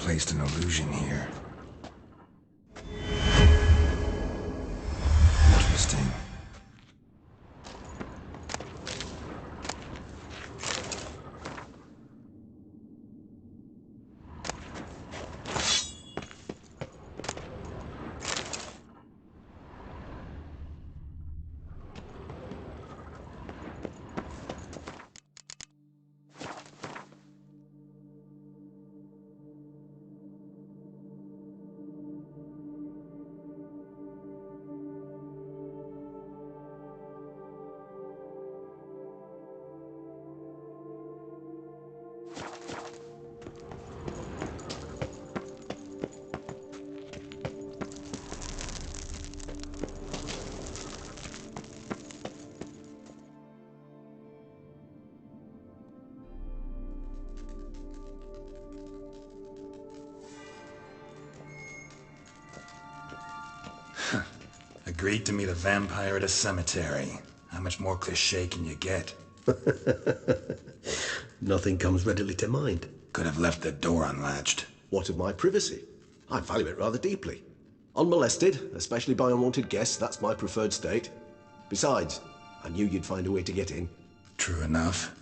placed an illusion here. Interesting. Agreed to meet a vampire at a cemetery. How much more cliché can you get? Nothing comes readily to mind. Could have left the door unlatched. What of my privacy? I value it rather deeply. Unmolested, especially by unwanted guests, that's my preferred state. Besides, I knew you'd find a way to get in. True enough.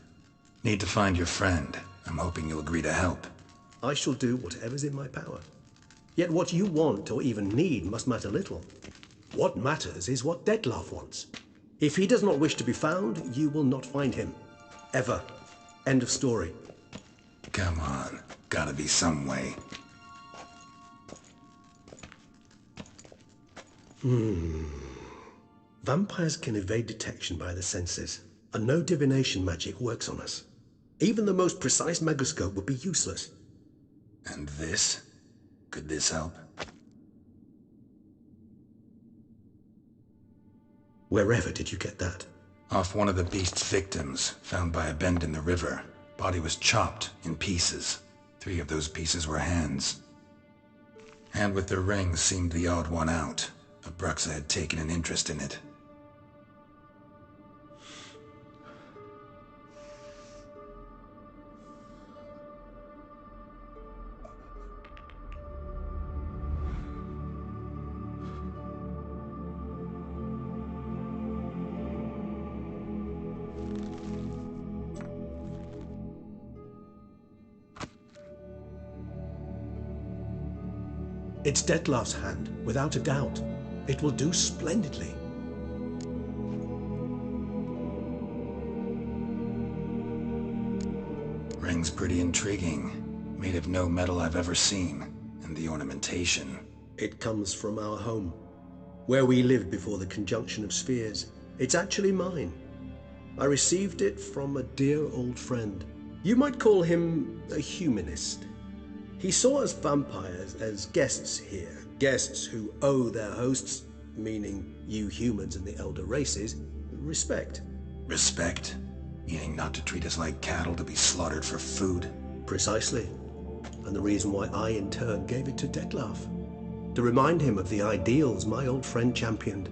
Need to find your friend. I'm hoping you'll agree to help. I shall do whatever's in my power. Yet what you want or even need must matter little. What matters is what Dettlaff wants. If he does not wish to be found, you will not find him. Ever. End of story. Come on. Gotta be some way. Vampires can evade detection by the senses, and no divination magic works on us. Even the most precise megoscope would be useless. And this? Could this help? Wherever did you get that? Off one of the beast's victims, found by a bend in the river. Body was chopped in pieces. 3 of those pieces were hands. Hand with the ring seemed the odd one out. Abruxa had taken an interest in it. It's Dettlaff's hand, without a doubt. It will do splendidly. Ring's pretty intriguing. Made of no metal I've ever seen. And the ornamentation. It comes from our home, where we lived before the conjunction of spheres. It's actually mine. I received it from a dear old friend. You might call him a humanist. He saw us vampires as guests here, guests who owe their hosts, meaning you humans and the elder races, respect. Respect? Meaning not to treat us like cattle to be slaughtered for food? Precisely. And the reason why I, in turn, gave it to Dettlaff. To remind him of the ideals my old friend championed.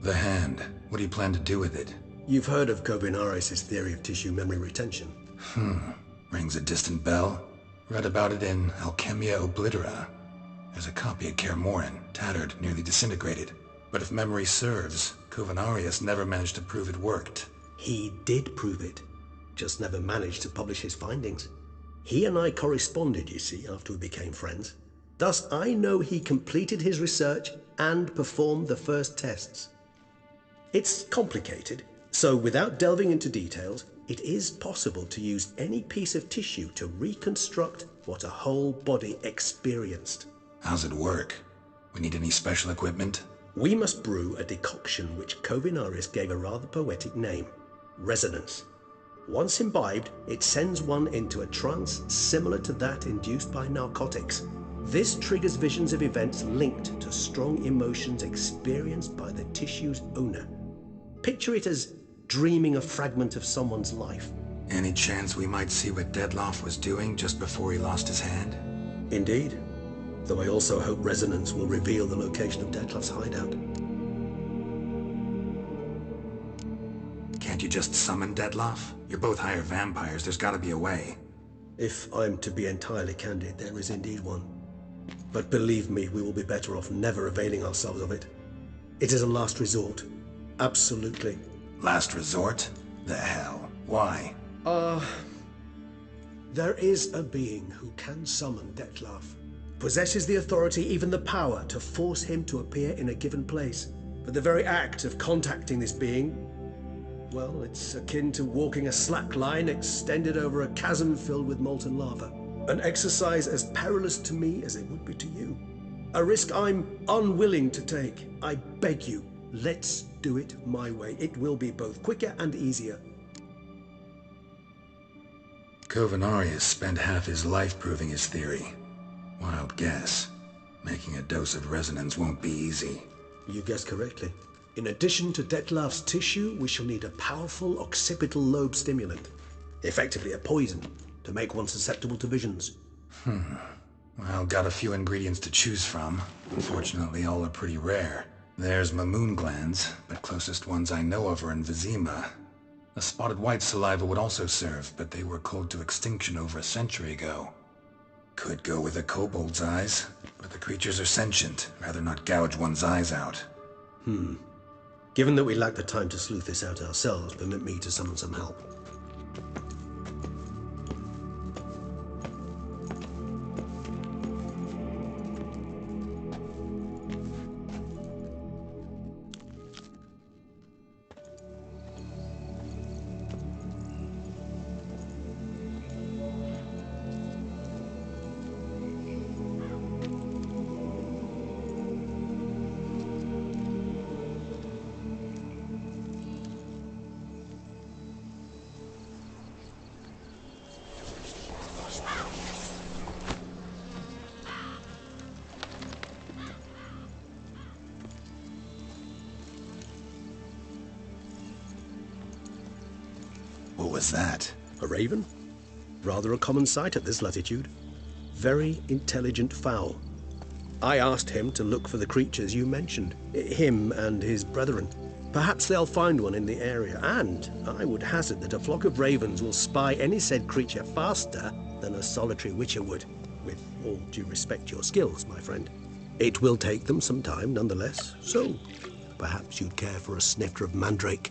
The hand. What do you plan to do with it? You've heard of Kovinaris' theory of tissue memory retention. Rings a distant bell. Read about it in Alchemia Oblitera. There's a copy at Kaer Morhen, tattered, nearly disintegrated. But if memory serves, Kovinaris never managed to prove it worked. He did prove it, just never managed to publish his findings. He and I corresponded, you see, after we became friends. Thus, I know he completed his research and performed the first tests. It's complicated, so without delving into details, it is possible to use any piece of tissue to reconstruct what a whole body experienced. How's it work? We need any special equipment? We must brew a decoction which Kovinaris gave a rather poetic name, resonance. Once imbibed, it sends one into a trance similar to that induced by narcotics. This triggers visions of events linked to strong emotions experienced by the tissue's owner. Picture it as dreaming a fragment of someone's life. Any chance we might see what Dettlaff was doing just before he lost his hand? Indeed. Though I also hope resonance will reveal the location of Dettlaff's hideout. Can't you you just summon Dettlaff? You're both higher vampires, there's gotta be a way. If I'm to be entirely candid, there is indeed one. But believe me, we will be better off never availing ourselves of it. It is a last resort. Absolutely. Last resort? The hell? Why? There is a being who can summon Dettlaff. Possesses the authority, even the power, to force him to appear in a given place. But the very act of contacting this being, well, it's akin to walking a slack line extended over a chasm filled with molten lava. An exercise as perilous to me as it would be to you. A risk I'm unwilling to take. I beg you, let's do it my way. It will be both quicker and easier. Covenarius spent half his life proving his theory. Wild guess. Making a dose of resonance won't be easy. You guessed correctly. In addition to Dettlaff's tissue, we shall need a powerful occipital lobe stimulant. Effectively a poison, to make one susceptible to visions. Well, got a few ingredients to choose from. Unfortunately, all are pretty rare. There's Mamoon glands, but closest ones I know of are in Vizima. A spotted white saliva would also serve, but they were cold to extinction over a century ago. Could go with a kobold's eyes, but the creatures are sentient. Rather not gouge one's eyes out. Given that we lack the time to sleuth this out ourselves, permit me to summon some help. What was that? A raven? Rather a common sight at this latitude. Very intelligent fowl. I asked him to look for the creatures you mentioned. Him and his brethren. Perhaps they'll find one in the area, and I would hazard that a flock of ravens will spy any said creature faster than a solitary witcher would. With all due respect to your skills, my friend. It will take them some time, nonetheless, so perhaps you'd care for a snifter of mandrake.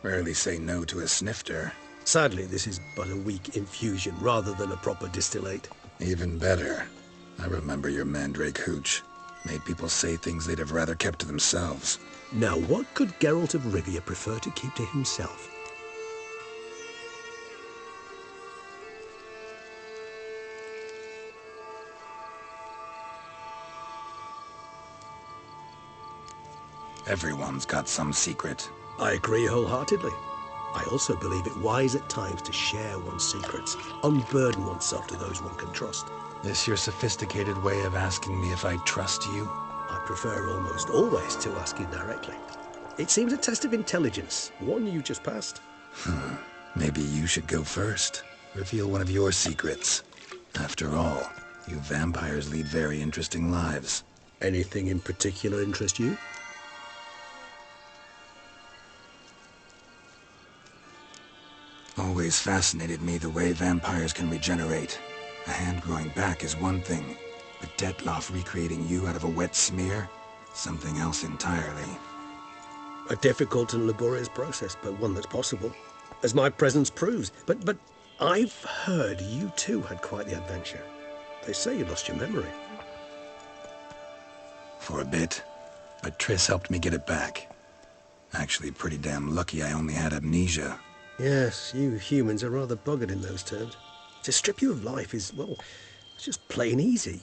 Rarely say no to a snifter. Sadly, this is but a weak infusion rather than a proper distillate. Even better. I remember your mandrake hooch. Made people say things they'd have rather kept to themselves. Now, what could Geralt of Rivia prefer to keep to himself? Everyone's got some secret. I agree wholeheartedly. I also believe it wise at times to share one's secrets, unburden oneself to those one can trust. This your sophisticated way of asking me if I trust you? I prefer almost always to ask you directly. It seems a test of intelligence, one you just passed. Maybe you should go first. Reveal one of your secrets. After all, you vampires lead very interesting lives. Anything in particular interest you? Always fascinated me the way vampires can regenerate. A hand growing back is one thing, but Dettlaff recreating you out of a wet smear? Something else entirely. A difficult and laborious process, but one that's possible, as my presence proves. But I've heard you too had quite the adventure. They say you lost your memory. For a bit, but Triss helped me get it back. Actually pretty damn lucky I only had amnesia. Yes, you humans are rather buggered in those terms. To strip you of life is, well, it's just plain easy.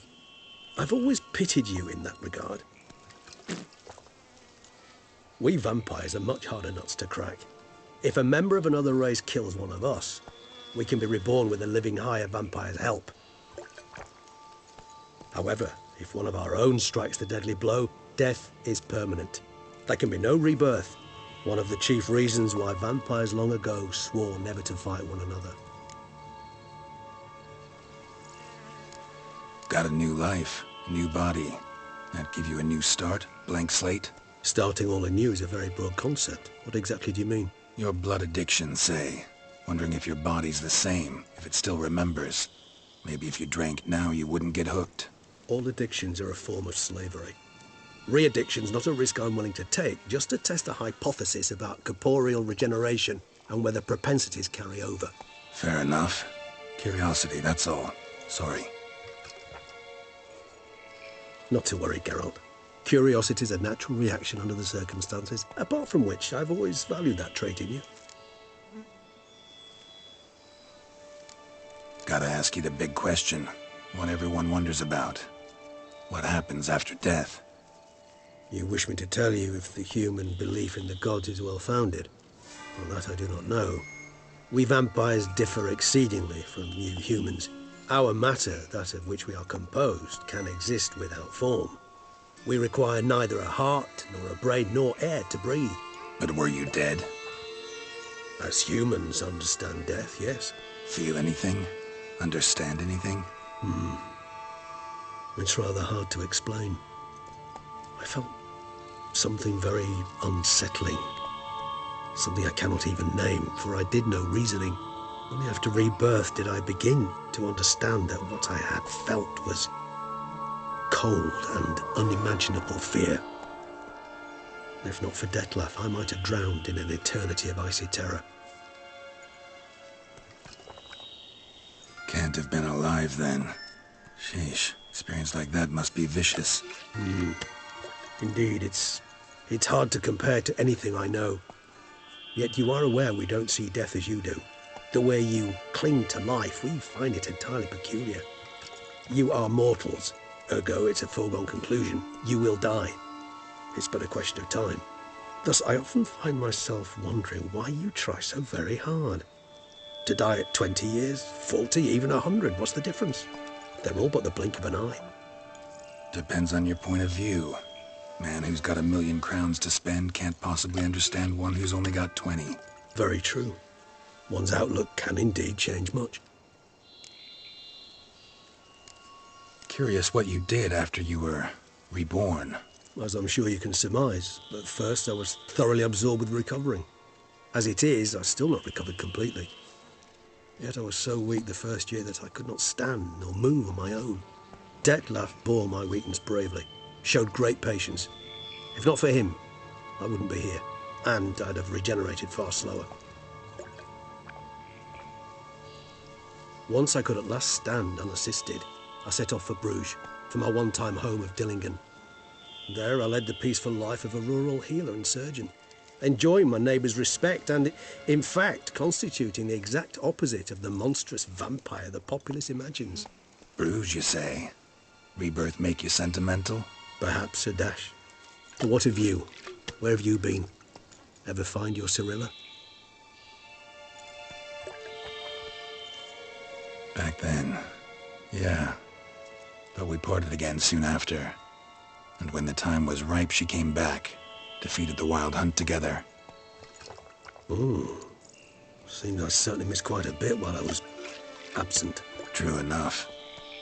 I've always pitied you in that regard. We vampires are much harder nuts to crack. If a member of another race kills one of us, we can be reborn with a living higher vampire's help. However, if one of our own strikes the deadly blow, death is permanent. There can be no rebirth. One of the chief reasons why vampires long ago swore never to fight one another. got a new life, a new body. That give you a new start? Blank slate? Starting all anew is a very broad concept. What exactly do you mean? Your blood addiction, say. Wondering if your body's the same, if it still remembers. Maybe if you drank now, you wouldn't get hooked. All addictions are a form of slavery. Re-addiction's not a risk I'm willing to take, just to test a hypothesis about corporeal regeneration and whether propensities carry over. Fair enough. Curiosity, that's all. Sorry. Not to worry, Geralt. Curiosity is a natural reaction under the circumstances, apart from which I've always valued that trait in you. Gotta ask you the big question. One everyone wonders about. What happens after death? You wish me to tell you if the human belief in the gods is well-founded? Well, that I do not know. We vampires differ exceedingly from you humans. Our matter, that of which we are composed, can exist without form. We require neither a heart, nor a brain, nor air to breathe. But were you dead? As humans understand death, yes. Feel anything? Understand anything? It's rather hard to explain. I felt something very unsettling. Something I cannot even name, for I did no reasoning. Only after rebirth did I begin to understand that what I had felt was cold and unimaginable fear. If not for Detlef, I might have drowned in an eternity of icy terror. Can't have been alive then. Sheesh, experience like that must be vicious. Indeed, it's hard to compare to anything I know. Yet you are aware we don't see death as you do. The way you cling to life, we find it entirely peculiar. You are mortals, ergo it's a foregone conclusion. You will die. It's but a question of time. Thus, I often find myself wondering why you try so very hard. To die at 20 years, 40, even 100, what's the difference? They're all but the blink of an eye. Depends on your point of view. Man who's got 1,000,000 crowns to spend can't possibly understand one who's only got 20. Very true. One's outlook can indeed change much. Curious what you did after you were reborn. As I'm sure you can surmise, at first I was thoroughly absorbed with recovering. As it is, I've still not recovered completely. Yet I was so weak the first year that I could not stand nor move on my own. Detlef bore my weakness bravely, showed great patience. If not for him, I wouldn't be here, and I'd have regenerated far slower. Once I could at last stand unassisted, I set off for Bruges, for my one-time home of Dillingen. There I led the peaceful life of a rural healer and surgeon, enjoying my neighbours' respect and, in fact, constituting the exact opposite of the monstrous vampire the populace imagines. Bruges, you say? Rebirth make you sentimental? Perhaps a dash. But what of you? Where have you been? Ever find your Cyrilla? Back then, yeah. But we parted again soon after. And when the time was ripe, she came back. Defeated the Wild Hunt together. Seems I certainly missed quite a bit while I was absent. True enough.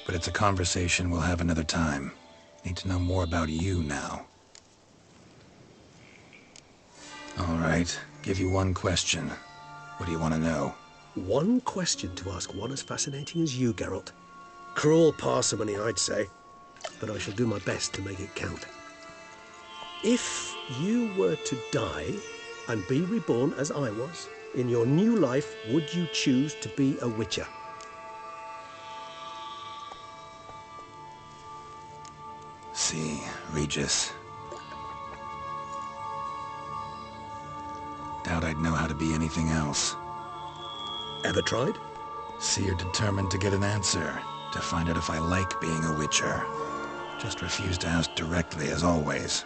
But it's a conversation we'll have another time. Need to know more about you now. All right, give you one question. What do you want to know? One question to ask one as fascinating as you, Geralt. Cruel parsimony, I'd say, but I shall do my best to make it count. If you were to die and be reborn as I was, in your new life, would you choose to be a witcher? See, Regis. Doubt I'd know how to be anything else. Ever tried? See, you're determined to get an answer, to find out if I like being a witcher. Just refuse to ask directly, as always.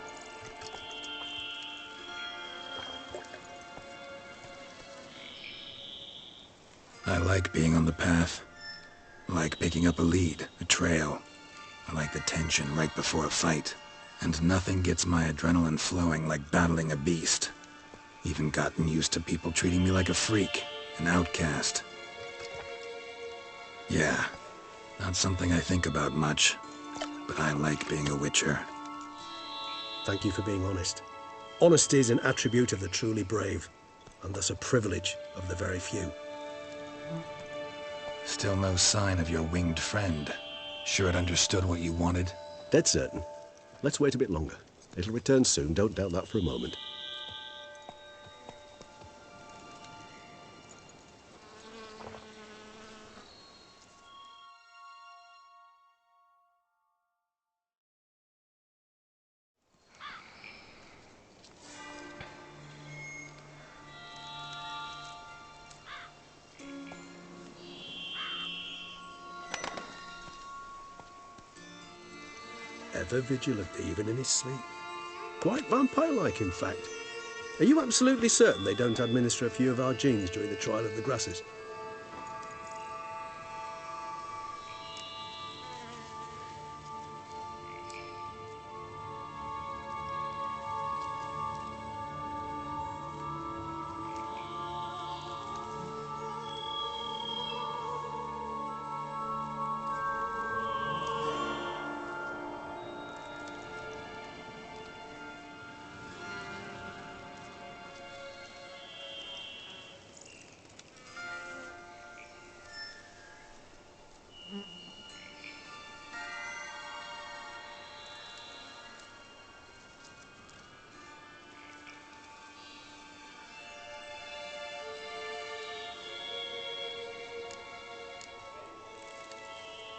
I like being on the path. I like picking up a lead, a trail. I like the tension right before a fight. And nothing gets my adrenaline flowing like battling a beast. Even gotten used to people treating me like a freak, an outcast. Yeah, Not something I think about much, but I like being a witcher. Thank you for being honest. Honesty is an attribute of the truly brave, and thus a privilege of the very few. Still no sign of your winged friend. Sure it understood what you wanted? Dead certain. Let's wait a bit longer. It'll return soon, don't doubt that for a moment. Ever vigilant, even in his sleep. Quite vampire-like, in fact. Are you absolutely certain they don't administer a few of our genes during the trial of the grasses?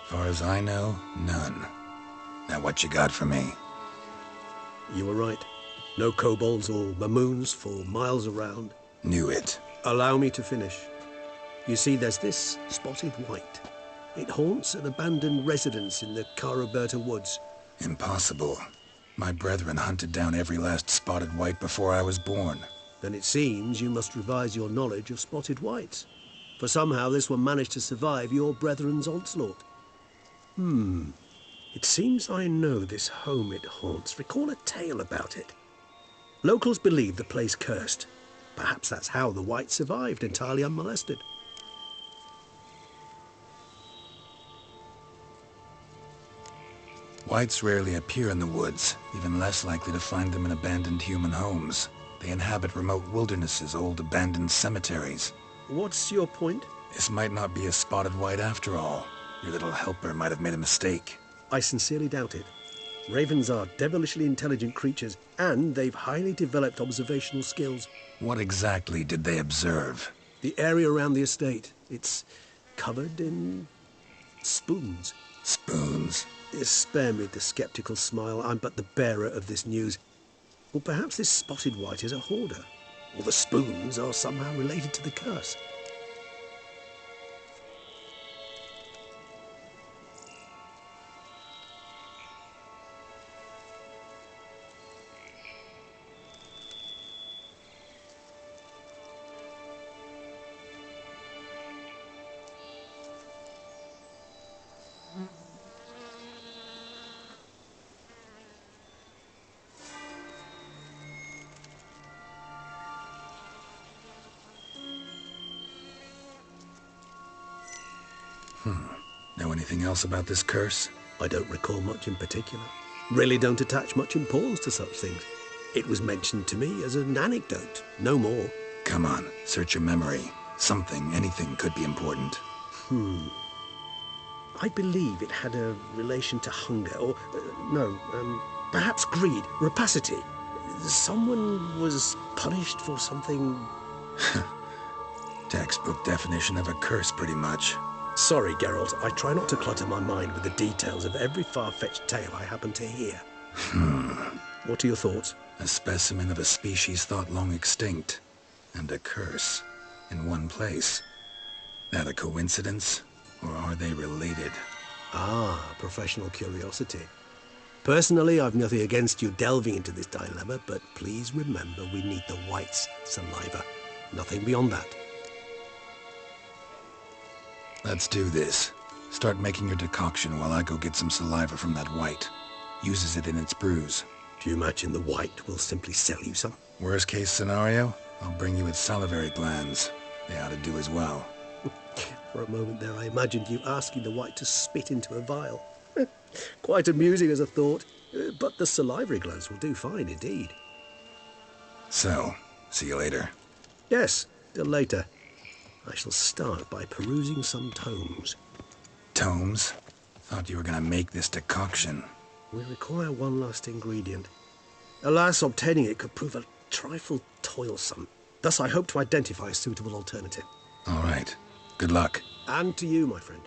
Far as I know, none. Now what you got for me? You were right. No kobolds or mamoons for miles around. Knew it. Allow me to finish. You see, there's this spotted white. It haunts an abandoned residence in the Caraberta woods. Impossible. My brethren hunted down every last spotted white before I was born. Then it seems you must revise your knowledge of spotted whites. For somehow this one managed to survive your brethren's onslaught. It seems I know this home it haunts. Recall a tale about it. Locals believe the place cursed. Perhaps that's how the white survived entirely unmolested. Whites rarely appear in the woods, even less likely to find them in abandoned human homes. They inhabit remote wildernesses, old abandoned cemeteries. What's your point? This might not be a spotted white after all. Your little helper might have made a mistake. I sincerely doubt it. Ravens are devilishly intelligent creatures, and they've highly developed observational skills. What exactly did they observe? The area around the estate, it's covered in spoons. Spoons? Spare me the skeptical smile. I'm but the bearer of this news. Or perhaps this spotted white is a hoarder. Or the spoons are somehow related to the curse. Know anything else about this curse? I don't recall much in particular. Really don't attach much importance to such things. It was mentioned to me as an anecdote, no more. Come on, search your memory. Something, anything could be important. I believe it had a relation to hunger, or, perhaps greed, rapacity. Someone was punished for something. Textbook definition of a curse, pretty much. Sorry, Geralt, I try not to clutter my mind with the details of every far-fetched tale I happen to hear. What are your thoughts? A specimen of a species thought long extinct, and a curse, in one place. That a coincidence, or are they related? Ah, professional curiosity. Personally, I've nothing against you delving into this dilemma, but please remember we need the white's saliva. Nothing beyond that. Let's do this. Start making your decoction while I go get some saliva from that white. Uses it in its brews. Do you imagine the white will simply sell you some? Worst case scenario, I'll bring you its salivary glands. They ought to do as well. For a moment there, I imagined you asking the white to spit into a vial. Quite amusing as a thought, but the salivary glands will do fine indeed. So, see you later. Yes, till later. I shall start by perusing some tomes. Tomes? Thought you were gonna make this decoction. We require one last ingredient. Alas, obtaining it could prove a trifle toilsome. Thus, I hope to identify a suitable alternative. All right. Good luck. And to you, my friend.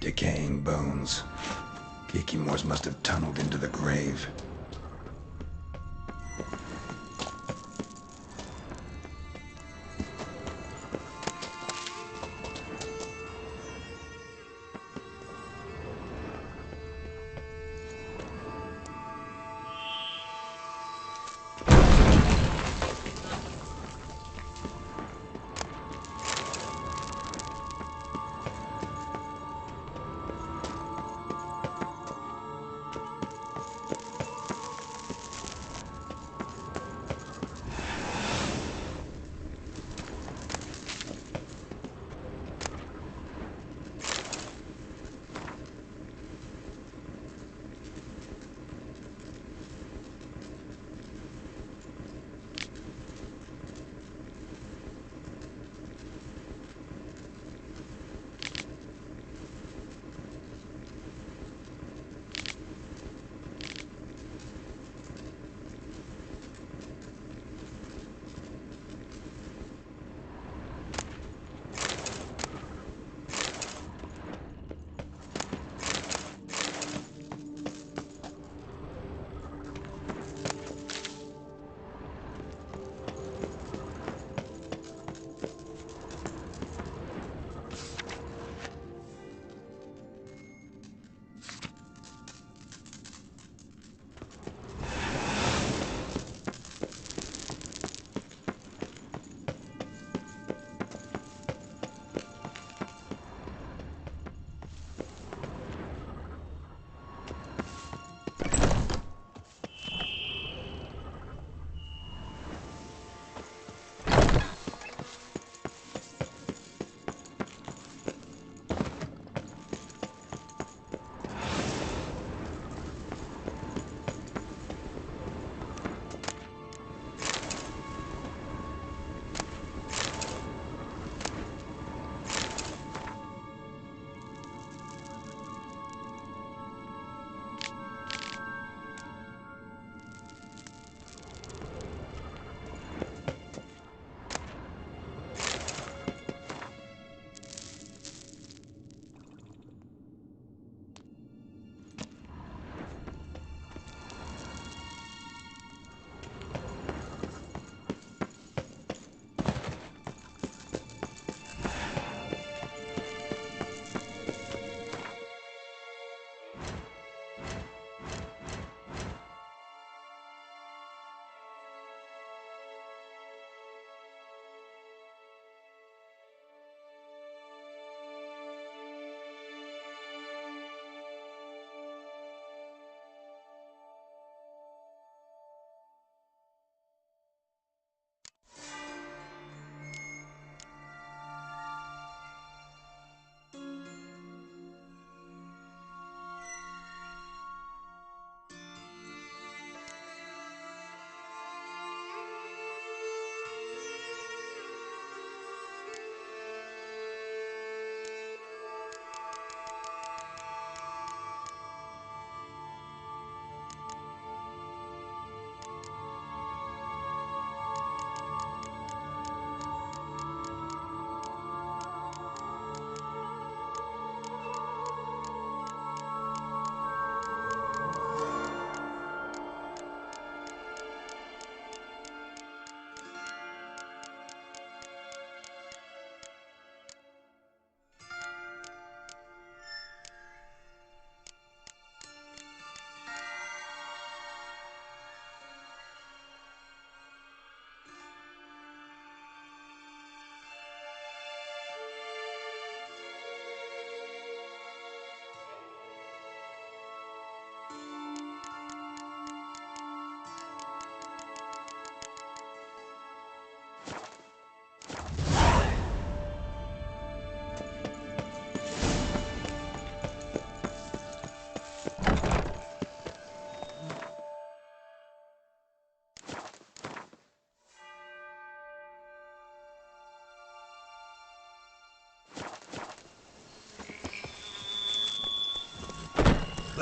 Decaying bones. Kikimors must have tunneled into the grave.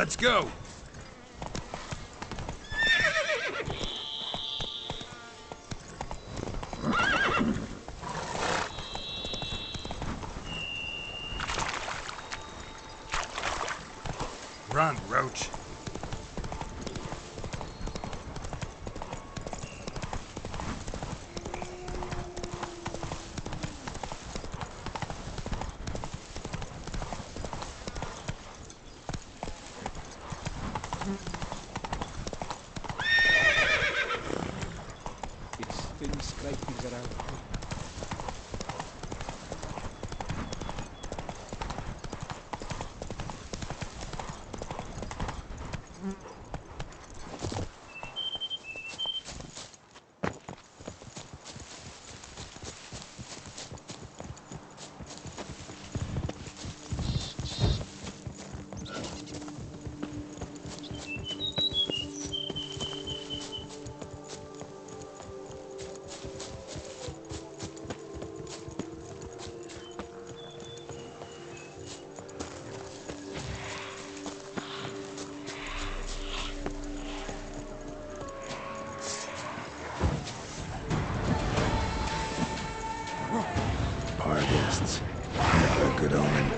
Let's go! Run, Roach. It's thin scrapings around. Artists. Never a good omen.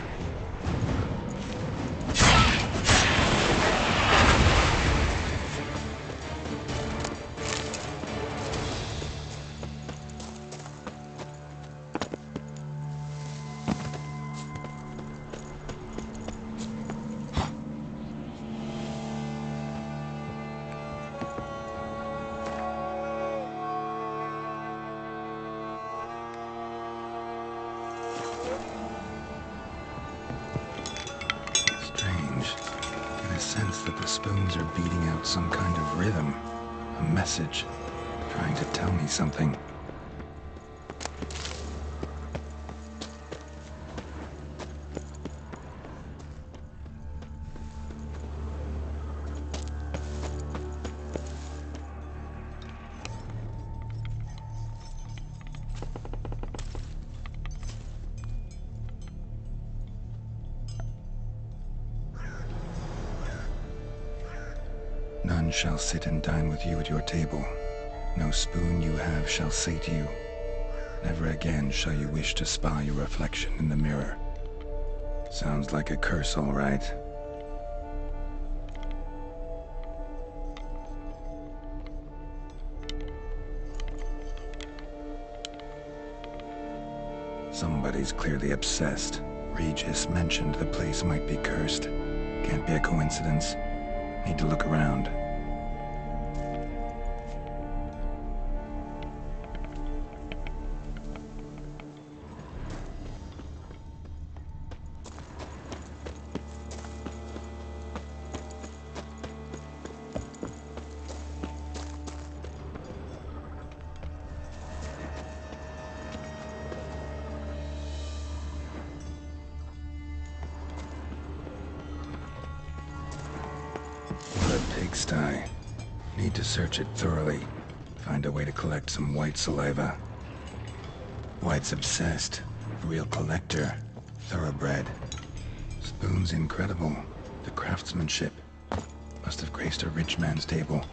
Strange. Get a sense that the spoons are beating out some kind of rhythm. A message. Trying to tell me something. None shall sit and dine with you at your table. No spoon you have shall sate you. Never again shall you wish to spy your reflection in the mirror. Sounds like a curse, all right. Somebody's clearly obsessed. Regis mentioned the place might be cursed. Can't be a coincidence. Need to look around. What a pigsty. Need to search it thoroughly. Find a way to collect some white saliva. White's obsessed. Real collector. Thoroughbred. Spoon's incredible. The craftsmanship. Must have graced a rich man's table.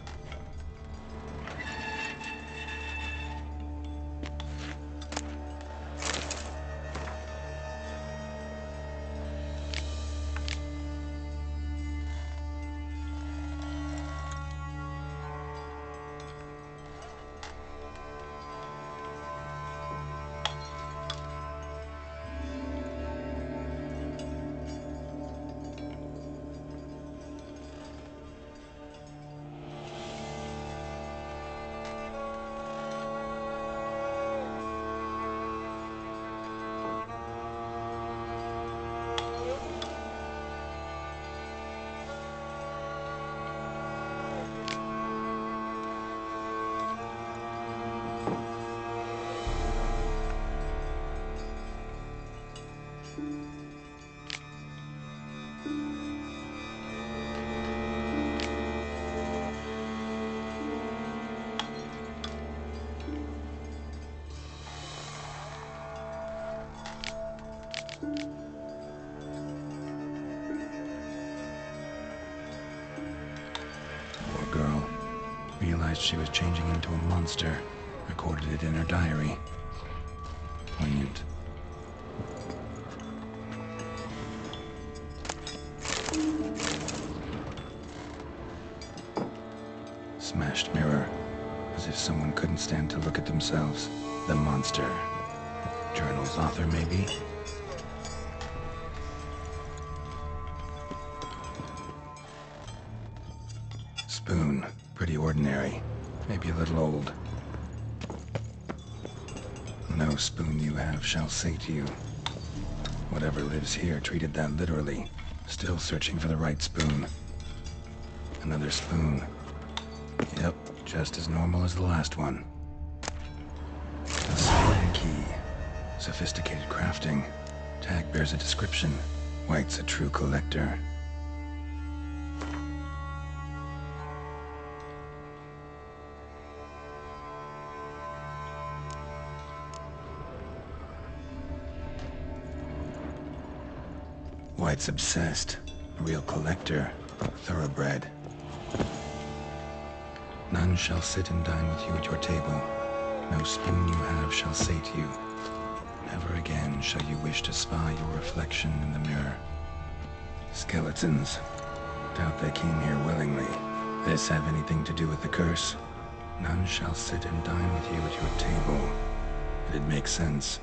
realized she was changing into a monster, recorded it in her diary. Poignant. Smashed mirror, as if someone couldn't stand to look at themselves. The monster. Journal's author, maybe? Spoon. Pretty ordinary. Maybe a little old. No spoon you have shall sate you. Whatever lives here treated that literally. Still searching for the right spoon. Another spoon. Yep, just as normal as the last one. A spoon key. Sophisticated crafting. Tag bears a description. White's a true collector. White's obsessed. A real collector. Thoroughbred. None shall sit and dine with you at your table. No spoon you have shall sate you. Never again shall you wish to spy your reflection in the mirror. Skeletons. Doubt they came here willingly. This have anything to do with the curse? None shall sit and dine with you at your table. It'd make sense.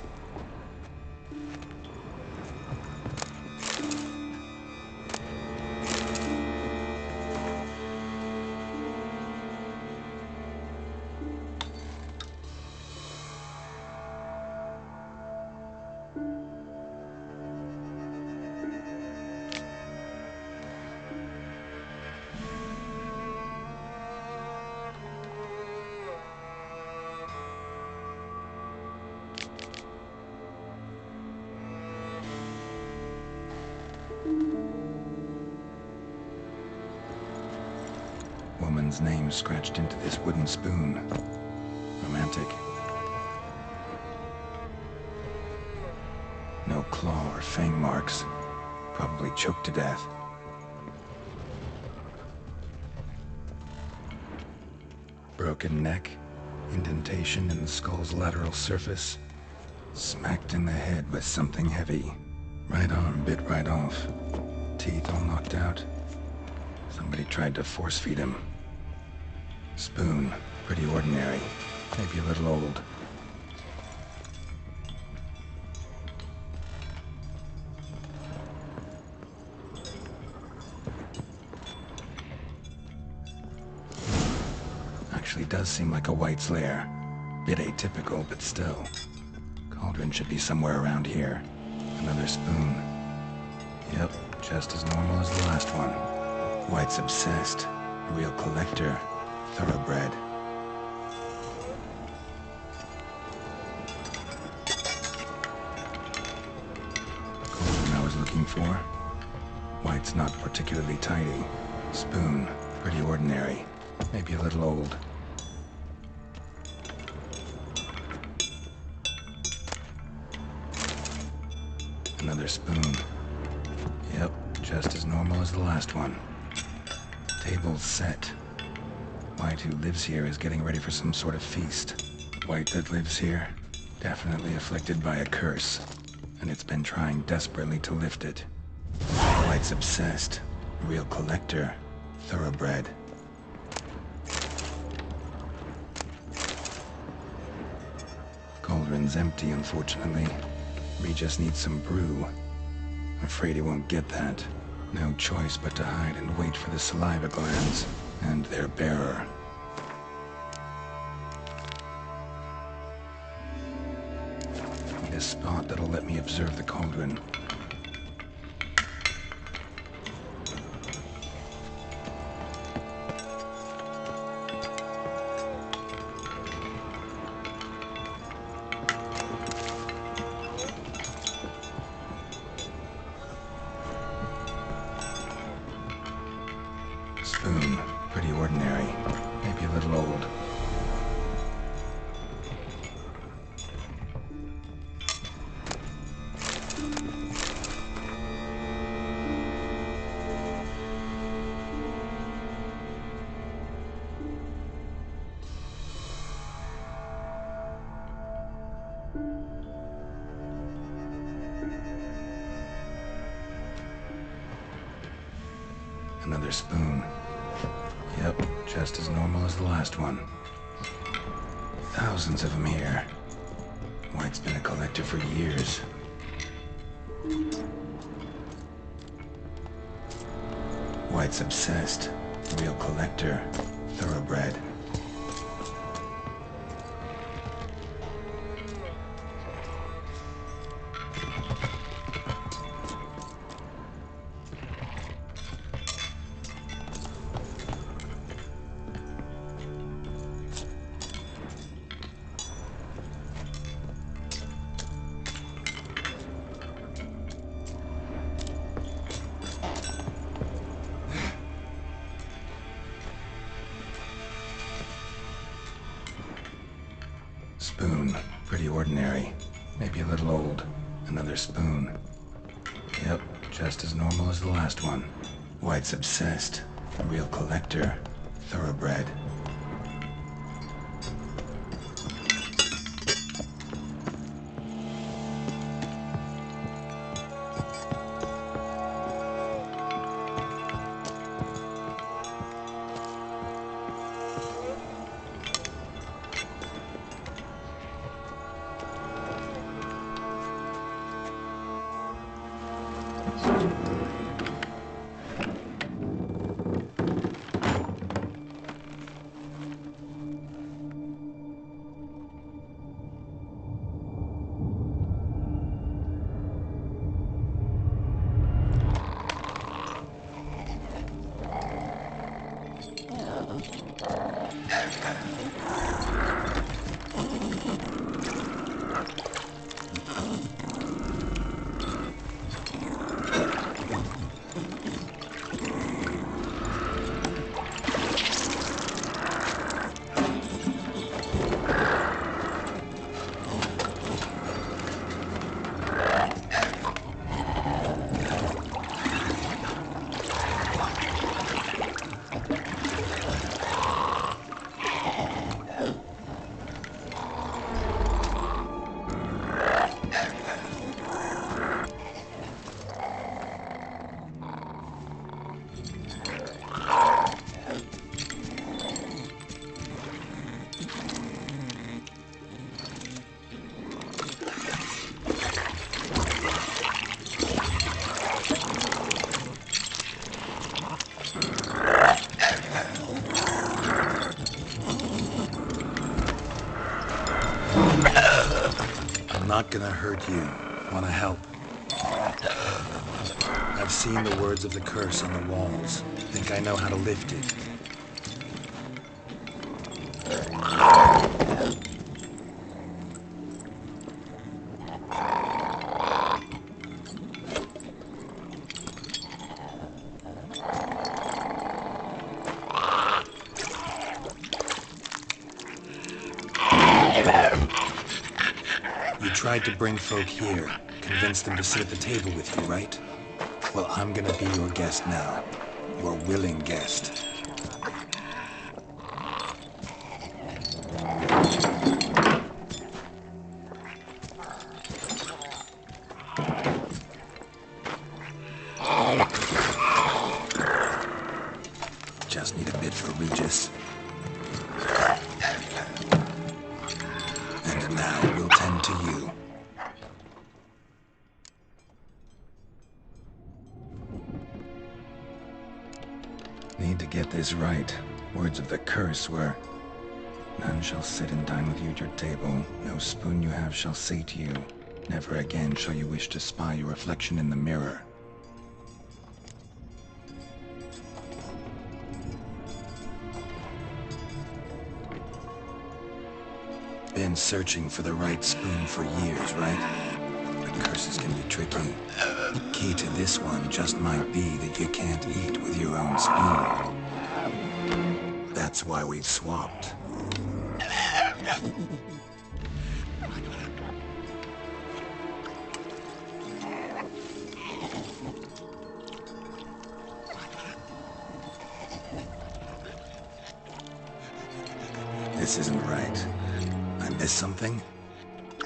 Woman's name scratched into this wooden spoon. Romantic. No claw or fang marks. Probably choked to death. Broken neck. Indentation in the skull's lateral surface. Smacked in the head with something heavy. Right arm bit right off. Teeth all knocked out. Somebody tried to force feed him. Spoon. Pretty ordinary. Maybe a little old. Actually does seem like a White's lair. Bit atypical, but still. Cauldron should be somewhere around here. Another spoon. Yep, just as normal as the last one. White's obsessed. A real collector. Thoroughbred. Cauldron I was looking for. White's not particularly tidy. Spoon. Pretty ordinary. Maybe a little old. Another spoon. Yep, just as normal as the last one. Table's set. White who lives here is getting ready for some sort of feast. White that lives here, definitely afflicted by a curse, and it's been trying desperately to lift it. White's obsessed. Real collector. Thoroughbred. Cauldron's empty, unfortunately. We just need some brew. Afraid he won't get that. No choice but to hide and wait for the saliva glands and their bearer. Need a spot that'll let me observe the cauldron. Spoon. Pretty ordinary. Maybe a little old. Another spoon. Yep, just as normal as the last one. Thousands of them here. White's been a collector for years. White's obsessed. Real collector. Thoroughbred. Spoon. Pretty ordinary. Maybe a little old. Another spoon. Yep, just as normal as the last one. White's obsessed. A real collector. Thoroughbred. I'm not gonna hurt you. Wanna help? I've seen the words of the curse on the walls. Think I know how to lift it. You tried to bring folk here, convince them to sit at the table with you, right? Well, I'm gonna be your guest now. Your willing guest. Just need a bit for Regis. And now we'll tend to you. Need to get this right. Words of the curse were, none shall sit and dine with you at your table. No spoon you have shall sate you. Never again shall you wish to spy your reflection in the mirror. Been searching for the right spoon for years, right? But curses can be tricky. Key to this one just might be that you can't eat with your own spoon. That's why we've swapped. This isn't right. I missed something?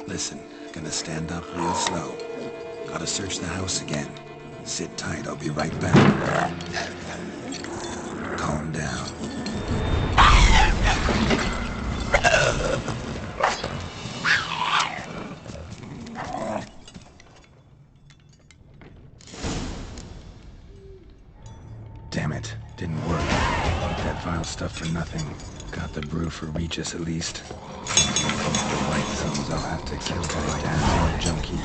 Listen, gonna stand up real slow. Gotta search the house again. Sit tight, I'll be right back. Calm down. Damn it, didn't work. Ate that vile stuff for nothing. Got the brew for Regis at least. The white zones I'll have to kill that damn junkie.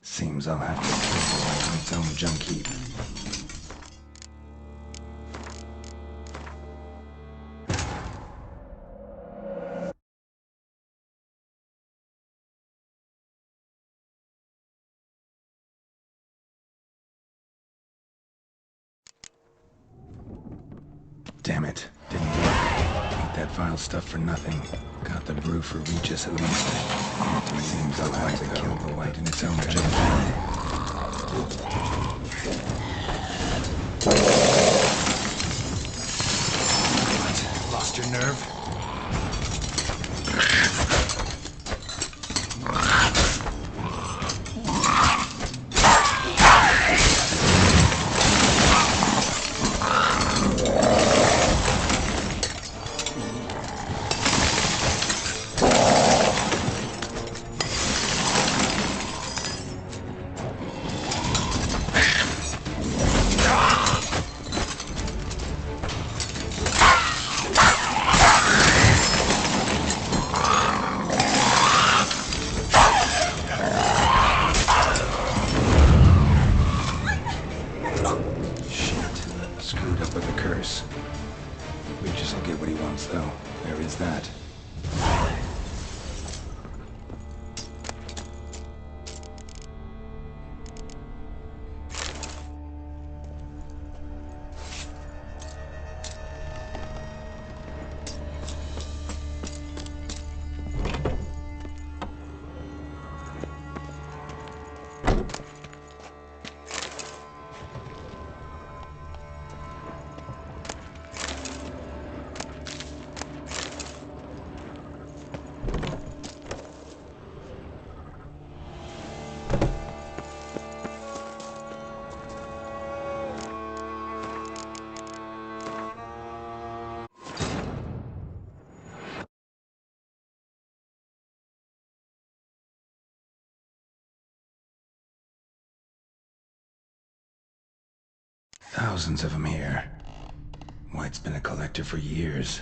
Seems I'll have to kill the white on its own junkie. Damn it, didn't work. Ate that vile stuff for nothing. Got the brew for Regis at least. Seems I'll have to kill the white in its own junkie. What? Lost your nerve? Screwed up with a curse. Regis will get what he wants, though. There is that. Thousands of them here. White's been a collector for years.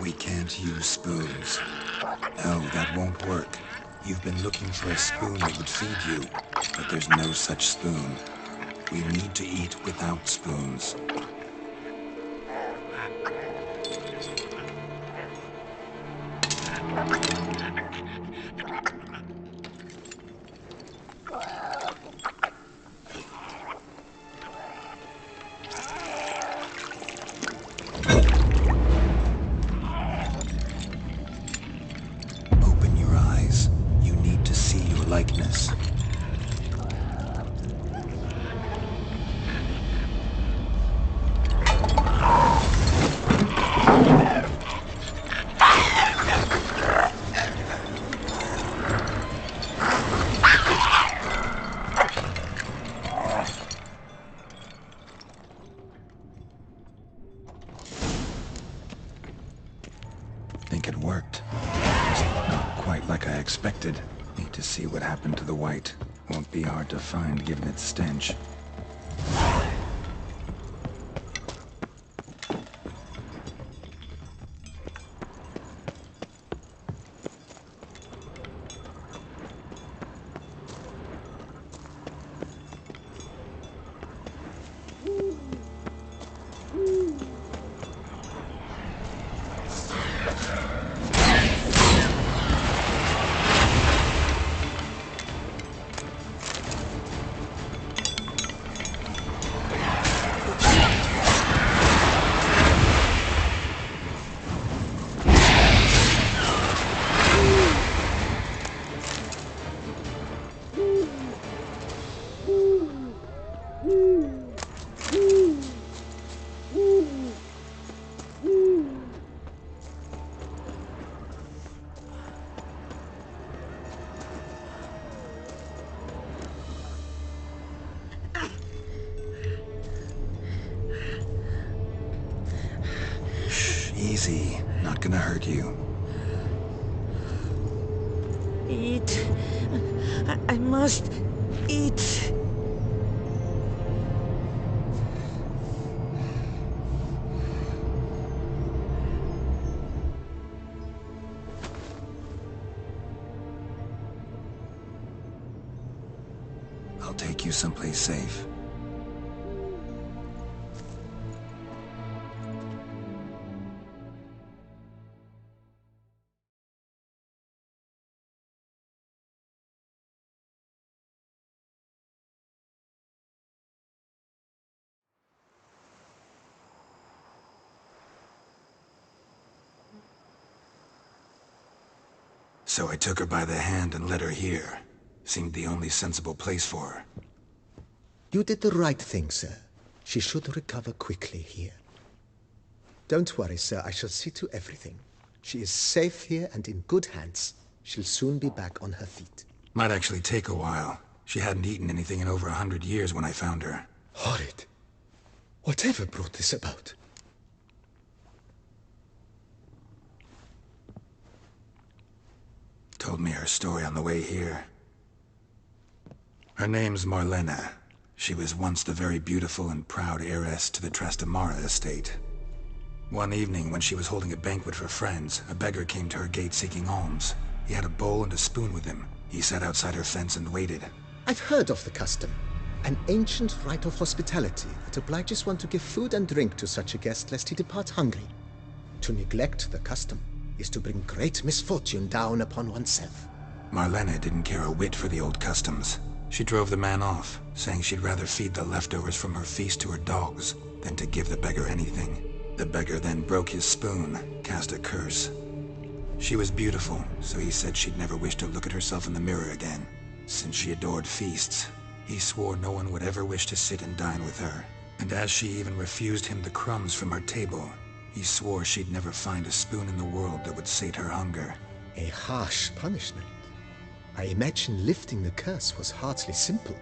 We can't use spoons. No, that won't work. You've been looking for a spoon that would feed you, but there's no such spoon. We need to eat without spoons. Open your eyes. You need to see your likeness. Think it worked. Just not quite like I expected. Need to see what happened to the white. Won't be hard to find given its stench. see. Not gonna hurt you. Eat. I must eat. I'll take you someplace safe. So I took her by the hand and led her here. Seemed the only sensible place for her. You did the right thing, sir. She should recover quickly here. Don't worry, sir. I shall see to everything. She is safe here and in good hands. She'll soon be back on her feet. Might actually take a while. She hadn't eaten anything in over 100 years when I found her. Horrid. Whatever brought this about? Told me her story on the way here. Her name's Marlena. She was once the very beautiful and proud heiress to the Trastamara estate. One evening, when she was holding a banquet for friends, a beggar came to her gate seeking alms. He had a bowl and a spoon with him. He sat outside her fence and waited. I've heard of the custom. An ancient rite of hospitality that obliges one to give food and drink to such a guest lest he depart hungry. To neglect the custom is to bring great misfortune down upon oneself. Marlena didn't care a whit for the old customs. She drove the man off, saying she'd rather feed the leftovers from her feast to her dogs than to give the beggar anything. The beggar then broke his spoon, cast a curse. She was beautiful, so he said she'd never wish to look at herself in the mirror again. Since she adored feasts, he swore no one would ever wish to sit and dine with her. And as she even refused him the crumbs from her table, he swore she'd never find a spoon in the world that would sate her hunger. A harsh punishment. I imagine lifting the curse was hardly simple.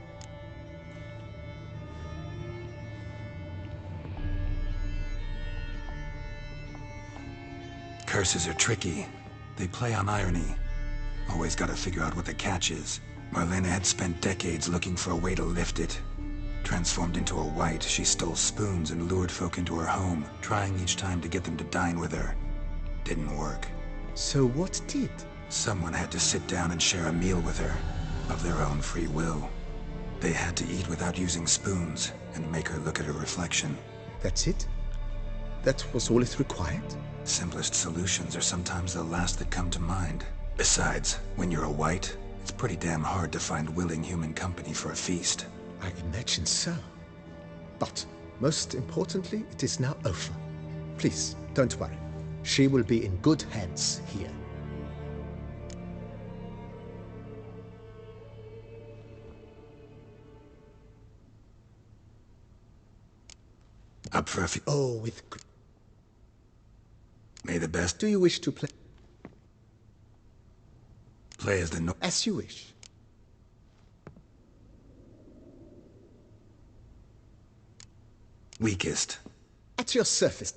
Curses are tricky. They play on irony. Always gotta figure out what the catch is. Marlena had spent decades looking for a way to lift it. Transformed into a wight, she stole spoons and lured folk into her home, trying each time to get them to dine with her. Didn't work. So what did? Someone had to sit down and share a meal with her, of their own free will. They had to eat without using spoons, and make her look at her reflection. That's it? That was all it required? Simplest solutions are sometimes the last that come to mind. Besides, when you're a wight, it's pretty damn hard to find willing human company for a feast. I imagine so. But, most importantly, it is now over. Please, don't worry. She will be in good hands here. Up for a few. Oh, with good... May the best Do you wish to play? play as the As you wish. weakest. At your service.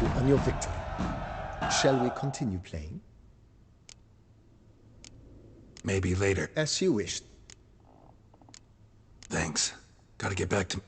you on your victory. Shall we continue playing? Maybe later. As you wish. Thanks. Gotta get back to...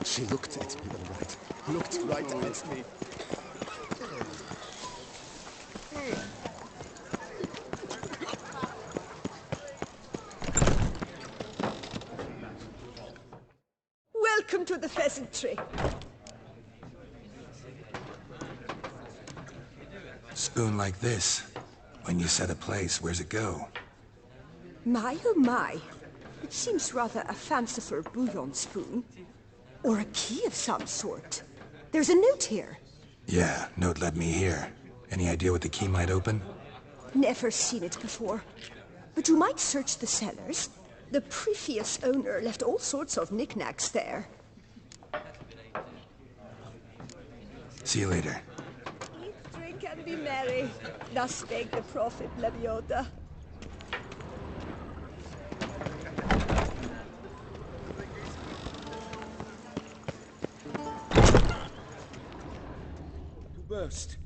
She looked at me all right. Looked right at me. Welcome to the pheasantry. Spoon like this. When you set a place, where's it go? My oh my. It seems rather a fanciful bouillon spoon. Or a key of some sort. There's a note here. Yeah, note led me here. Any idea what the key might open? Never seen it before. But you might search the cellars. The previous owner left all sorts of knickknacks there. See you later. Eat, drink, and be merry. Thus spake the prophet Lebioda. To burst.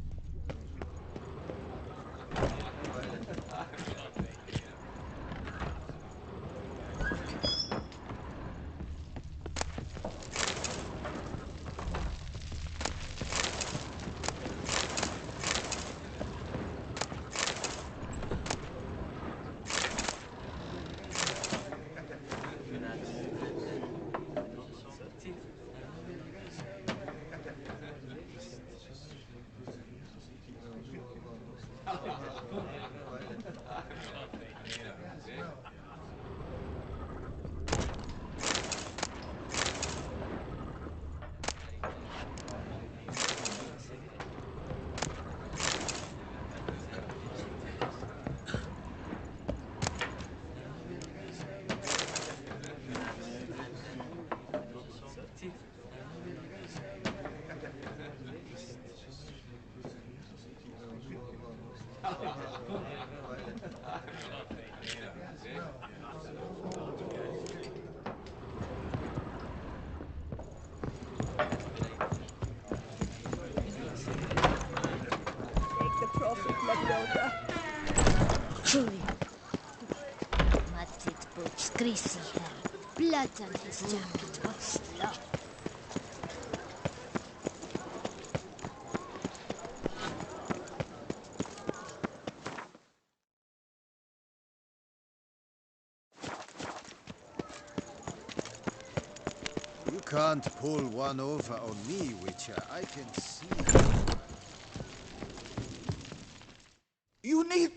Spake the prophet Lebioda. Truly. Matted boots, greasy hair, blood on his jacket, what sloth. You can't pull one over on me, Witcher. I can see. You need...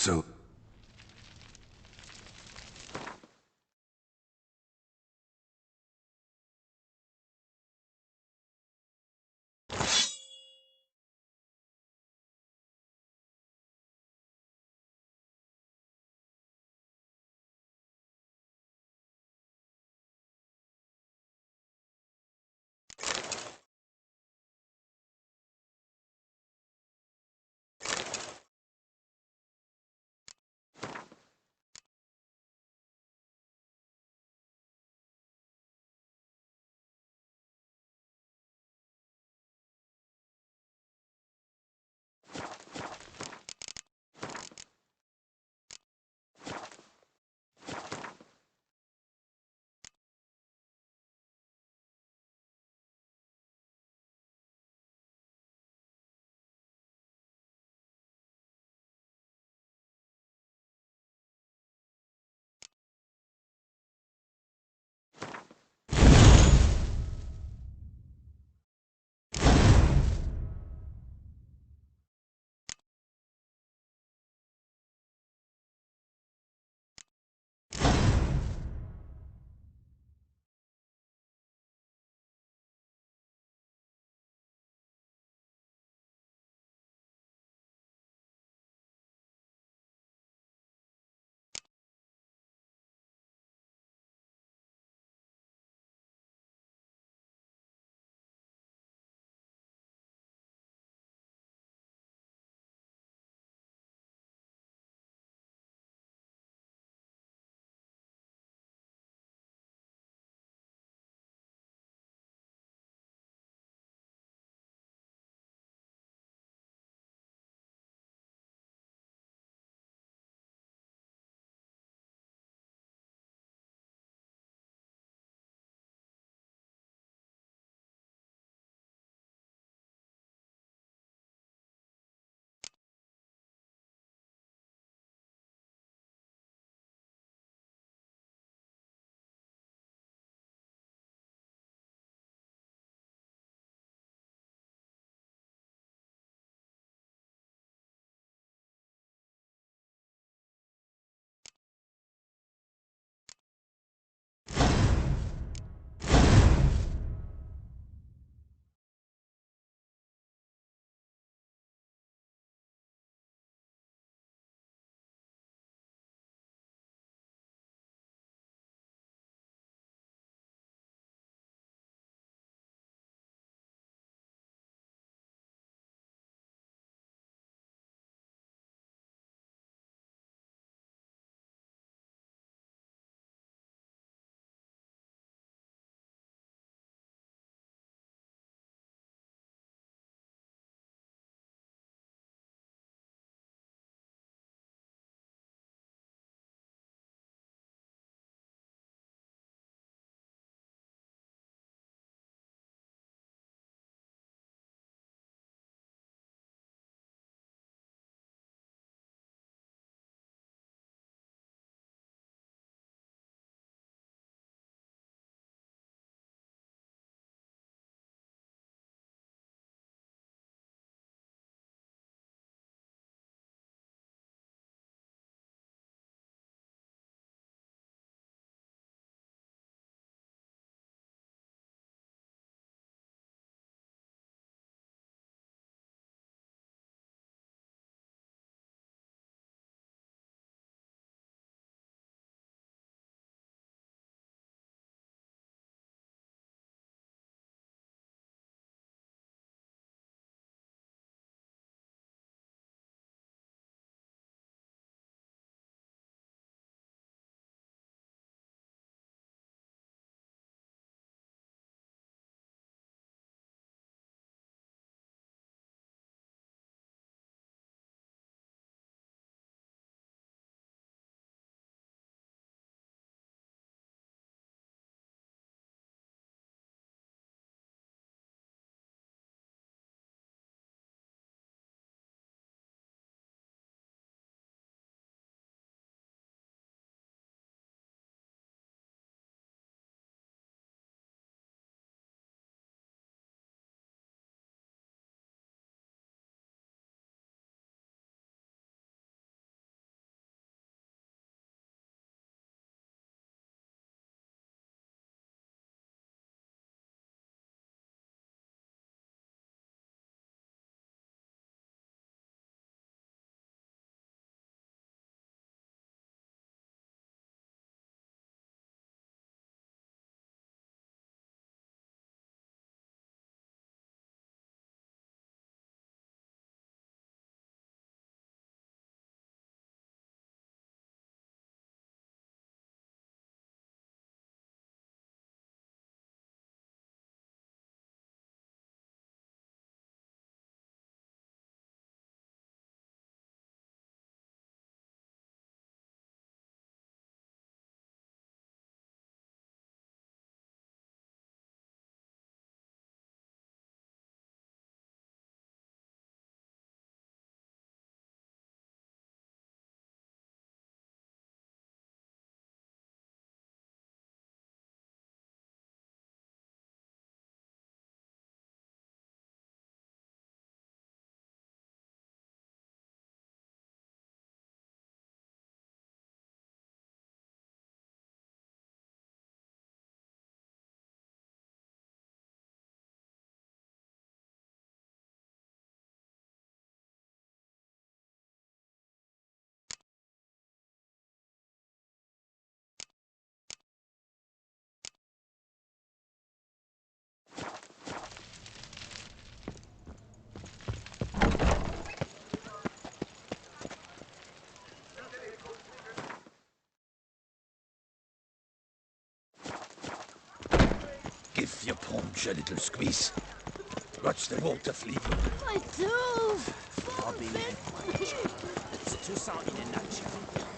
So... Give your paunch a little squeeze. Watch the water flee. I do! It's too sound in a nutshell.